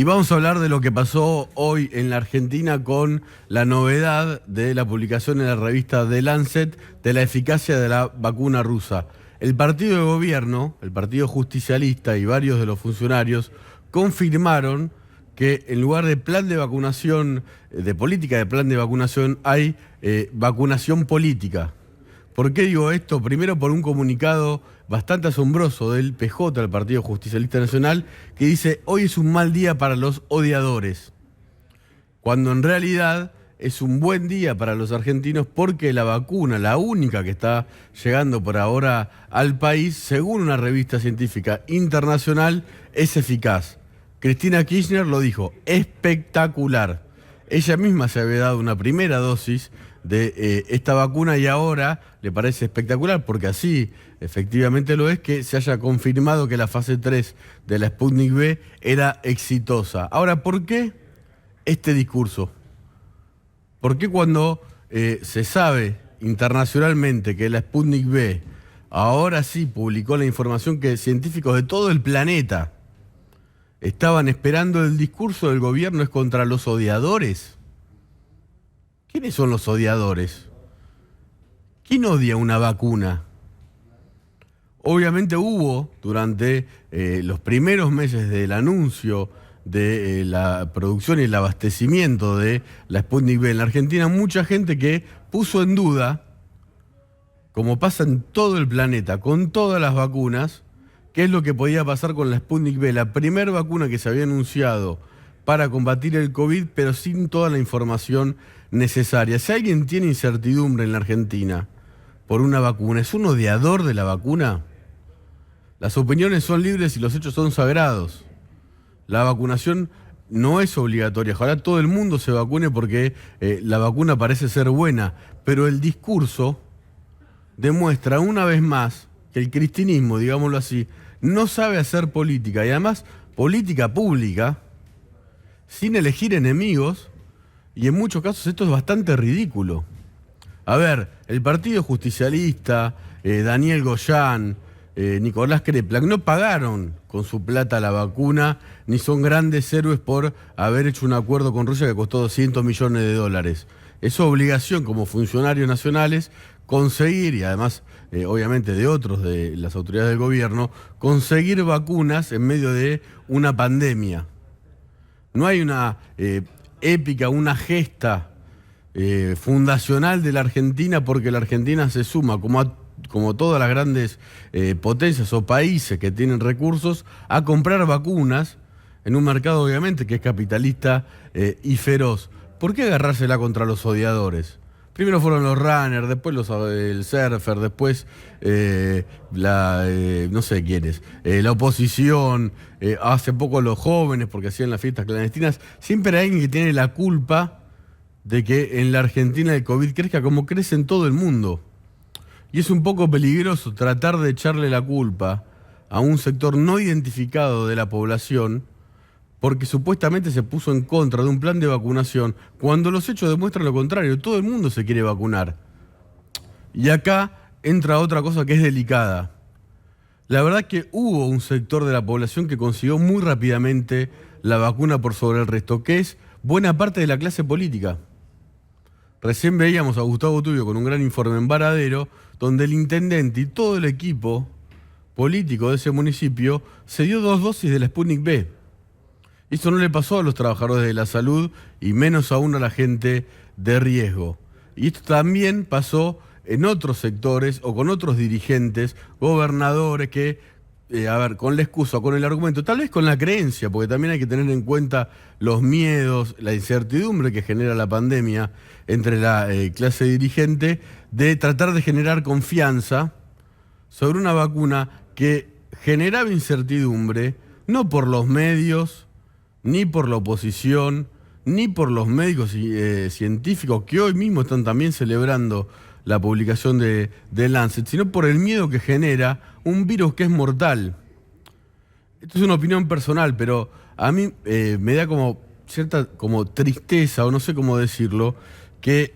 Y vamos a hablar de lo que pasó hoy en la Argentina con la novedad de la publicación en la revista The Lancet de la eficacia de la vacuna rusa. El partido de gobierno, el partido justicialista y varios de los funcionarios confirmaron que en lugar de plan de vacunación, de política de plan de vacunación, hay vacunación política. ¿Por qué digo esto? Primero por un comunicado bastante asombroso del PJ, el Partido Justicialista Nacional, que dice: hoy es un mal día para los odiadores, cuando en realidad es un buen día para los argentinos porque la vacuna, la única que está llegando por ahora al país, según una revista científica internacional, es eficaz. Cristina Kirchner lo dijo: espectacular. Ella misma se había dado una primera dosis de esta vacuna y ahora le parece espectacular, porque así efectivamente lo es, que se haya confirmado que la fase 3 de la Sputnik V era exitosa. Ahora, ¿por qué este discurso? ¿Por qué cuando se sabe internacionalmente que la Sputnik V ahora sí publicó la información que científicos de todo el planeta estaban esperando, el discurso del gobierno es contra los odiadores? ¿Quiénes son los odiadores? ¿Quién odia una vacuna? Obviamente hubo durante los primeros meses del anuncio de la producción y el abastecimiento de la Sputnik V en la Argentina mucha gente que puso en duda, como pasa en todo el planeta con todas las vacunas, qué es lo que podía pasar con la Sputnik V, la primera vacuna que se había anunciado para combatir el COVID, pero sin toda la información necesaria. Si alguien tiene incertidumbre en la Argentina por una vacuna, ¿es un odiador de la vacuna? Las opiniones son libres y los hechos son sagrados. La vacunación no es obligatoria. Ojalá todo el mundo se vacune porque la vacuna parece ser buena, pero el discurso demuestra una vez más que el cristinismo, digámoslo así, no sabe hacer política, y además política pública sin elegir enemigos, y en muchos casos esto es bastante ridículo. A ver, el Partido Justicialista, Daniel Goyán, Nicolás Kreplak no pagaron con su plata la vacuna, ni son grandes héroes por haber hecho un acuerdo con Rusia que costó 200 millones de dólares. Es su obligación como funcionarios nacionales conseguir, y además obviamente de otros de las autoridades del gobierno, conseguir vacunas en medio de una pandemia. No hay una épica, una gesta fundacional de la Argentina porque la Argentina se suma, como todas las grandes potencias o países que tienen recursos, a comprar vacunas en un mercado obviamente que es capitalista y feroz. ¿Por qué agarrársela contra los odiadores? Primero fueron los runners, después el surfer, después no sé quiénes, la oposición, hace poco los jóvenes porque hacían las fiestas clandestinas. Siempre hay alguien que tiene la culpa de que en la Argentina el COVID crezca como crece en todo el mundo. Y es un poco peligroso tratar de echarle la culpa a un sector no identificado de la población porque supuestamente se puso en contra de un plan de vacunación, cuando los hechos demuestran lo contrario. Todo el mundo se quiere vacunar. Y acá entra otra cosa que es delicada. La verdad es que hubo un sector de la población que consiguió muy rápidamente la vacuna por sobre el resto, que es buena parte de la clase política. Recién veíamos a Gustavo Tubio con un gran informe en Varadero, donde el intendente y todo el equipo político de ese municipio se dio 2 dosis de la Sputnik V. Eso no le pasó a los trabajadores de la salud y menos aún a la gente de riesgo. Y esto también pasó en otros sectores o con otros dirigentes, gobernadores que, con la excusa, con el argumento, tal vez con la creencia, porque también hay que tener en cuenta los miedos, la incertidumbre que genera la pandemia entre la clase dirigente, de tratar de generar confianza sobre una vacuna que generaba incertidumbre, no por los medios, ni por la oposición, ni por los médicos científicos que hoy mismo están también celebrando la publicación de Lancet, sino por el miedo que genera un virus que es mortal. Esto es una opinión personal, pero a mí me da como cierta tristeza, o no sé cómo decirlo, que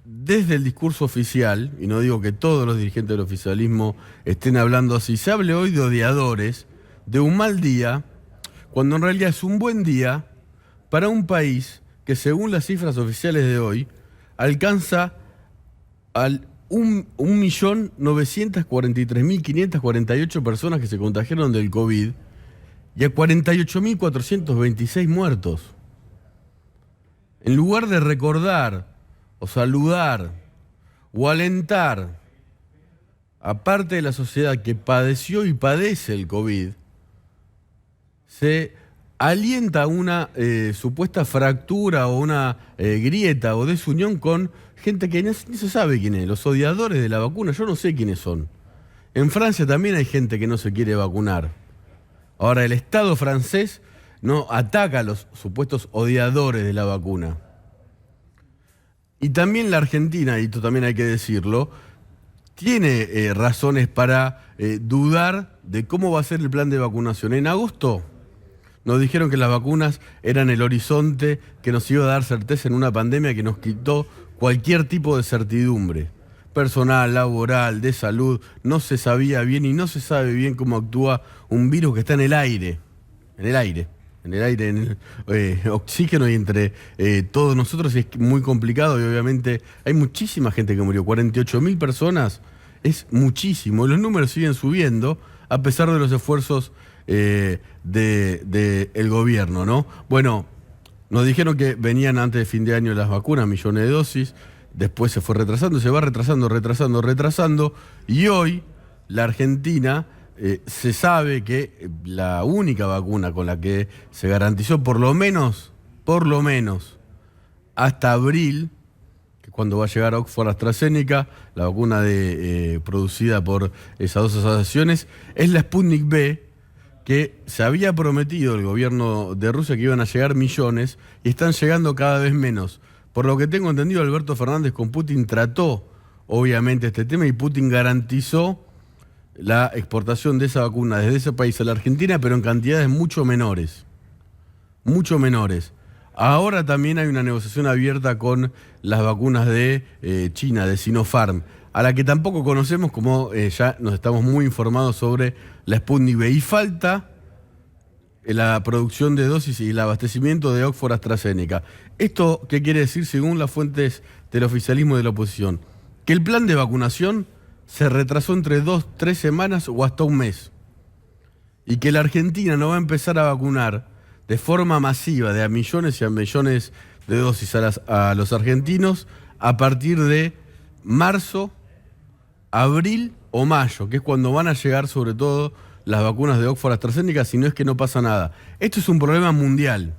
desde el discurso oficial, y no digo que todos los dirigentes del oficialismo estén hablando así, se hable hoy de odiadores, de un mal día, cuando en realidad es un buen día para un país que, según las cifras oficiales de hoy, alcanza al 1.943.548 personas que se contagiaron del COVID y a 48.426 muertos. En lugar de recordar o saludar o alentar a parte de la sociedad que padeció y padece el COVID, se alienta una supuesta fractura o una grieta o desunión con gente que ni se sabe quién es, los odiadores de la vacuna. Yo no sé quiénes son. En Francia también hay gente que no se quiere vacunar. Ahora, el Estado francés no ataca a los supuestos odiadores de la vacuna. Y también la Argentina, y esto también hay que decirlo, tiene razones para dudar de cómo va a ser el plan de vacunación. En agosto nos dijeron que las vacunas eran el horizonte que nos iba a dar certeza en una pandemia que nos quitó cualquier tipo de certidumbre personal, laboral, de salud. No se sabía bien y no se sabe bien cómo actúa un virus que está en el aire, en el oxígeno y entre todos nosotros. Es muy complicado y obviamente hay muchísima gente que murió. 48.000 personas es muchísimo. Los números siguen subiendo a pesar de los esfuerzos del gobierno, ¿no? Bueno, nos dijeron que venían antes de fin de año las vacunas, millones de dosis. Después se fue retrasando, se va retrasando. Y hoy la Argentina se sabe que la única vacuna con la que se garantizó por lo menos hasta abril, que es cuando va a llegar Oxford AstraZeneca, la vacuna producida por esas dos asociaciones, es la Sputnik V, que se había prometido el gobierno de Rusia que iban a llegar millones y están llegando cada vez menos. Por lo que tengo entendido, Alberto Fernández con Putin trató, obviamente, este tema y Putin garantizó la exportación de esa vacuna desde ese país a la Argentina, pero en cantidades mucho menores. Ahora también hay una negociación abierta con las vacunas de China, de Sinopharm, a la que tampoco conocemos, como ya nos estamos muy informados sobre la Sputnik V. Y falta la producción de dosis y el abastecimiento de Oxford AstraZeneca. ¿Esto qué quiere decir según las fuentes del oficialismo y de la oposición? Que el plan de vacunación se retrasó entre 2-3 semanas o hasta un mes. Y que la Argentina no va a empezar a vacunar de forma masiva, de a millones y a millones de dosis a los argentinos a partir de marzo, abril o mayo, que es cuando van a llegar sobre todo las vacunas de Oxford AstraZeneca, si no es que no pasa nada. Esto es un problema mundial,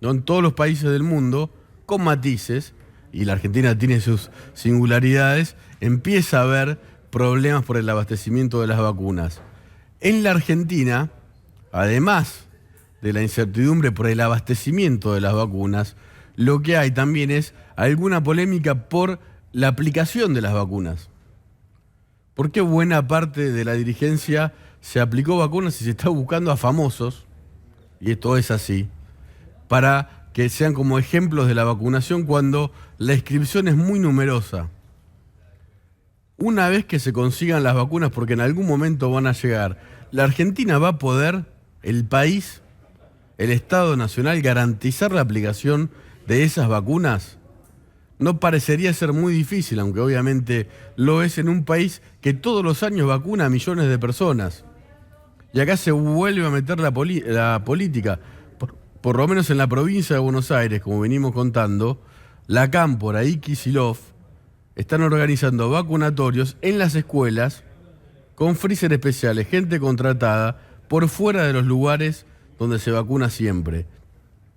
¿no? En todos los países del mundo, con matices, y la Argentina tiene sus singularidades, empieza a haber problemas por el abastecimiento de las vacunas. En la Argentina, además de la incertidumbre por el abastecimiento de las vacunas, lo que hay también es alguna polémica por la aplicación de las vacunas. ¿Por qué buena parte de la dirigencia se aplicó vacunas y se está buscando a famosos, y esto es así, para que sean como ejemplos de la vacunación cuando la inscripción es muy numerosa? Una vez que se consigan las vacunas, porque en algún momento van a llegar, la Argentina va a poder, el país, el Estado Nacional, garantizar la aplicación de esas vacunas. No parecería ser muy difícil, aunque obviamente lo es en un país que todos los años vacuna a millones de personas. Y acá se vuelve a meter la política. Por lo menos en la provincia de Buenos Aires, como venimos contando, la Cámpora y Kicillof están organizando vacunatorios en las escuelas con freezer especiales, gente contratada por fuera de los lugares donde se vacuna siempre.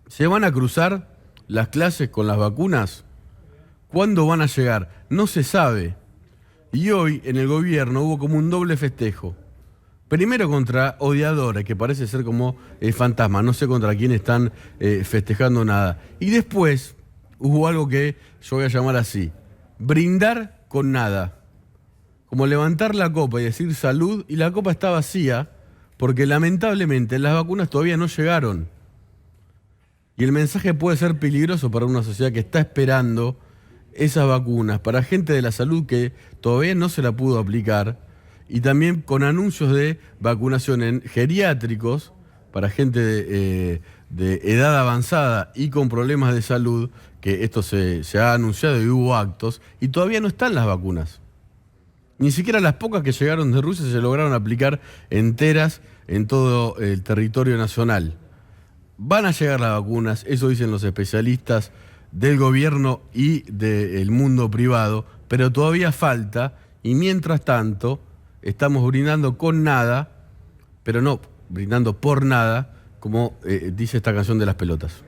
¿Se van a cruzar las clases con las vacunas? ¿Cuándo van a llegar? No se sabe. Y hoy en el gobierno hubo como un doble festejo. Primero contra odiadores, que parece ser como fantasma, no sé contra quién están festejando nada. Y después hubo algo que yo voy a llamar así: brindar con nada. Como levantar la copa y decir salud, y la copa está vacía, porque lamentablemente las vacunas todavía no llegaron. Y el mensaje puede ser peligroso para una sociedad que está esperando esas vacunas, para gente de la salud que todavía no se la pudo aplicar, y también con anuncios de vacunación en geriátricos para gente de edad avanzada y con problemas de salud, que esto se ha anunciado y hubo actos, y todavía no están las vacunas. Ni siquiera las pocas que llegaron de Rusia se lograron aplicar enteras en todo el territorio nacional. Van a llegar las vacunas, eso dicen los especialistas del gobierno y del mundo privado, pero todavía falta, y mientras tanto estamos brindando con nada, pero no brindando por nada, como dice esta canción de Las Pelotas.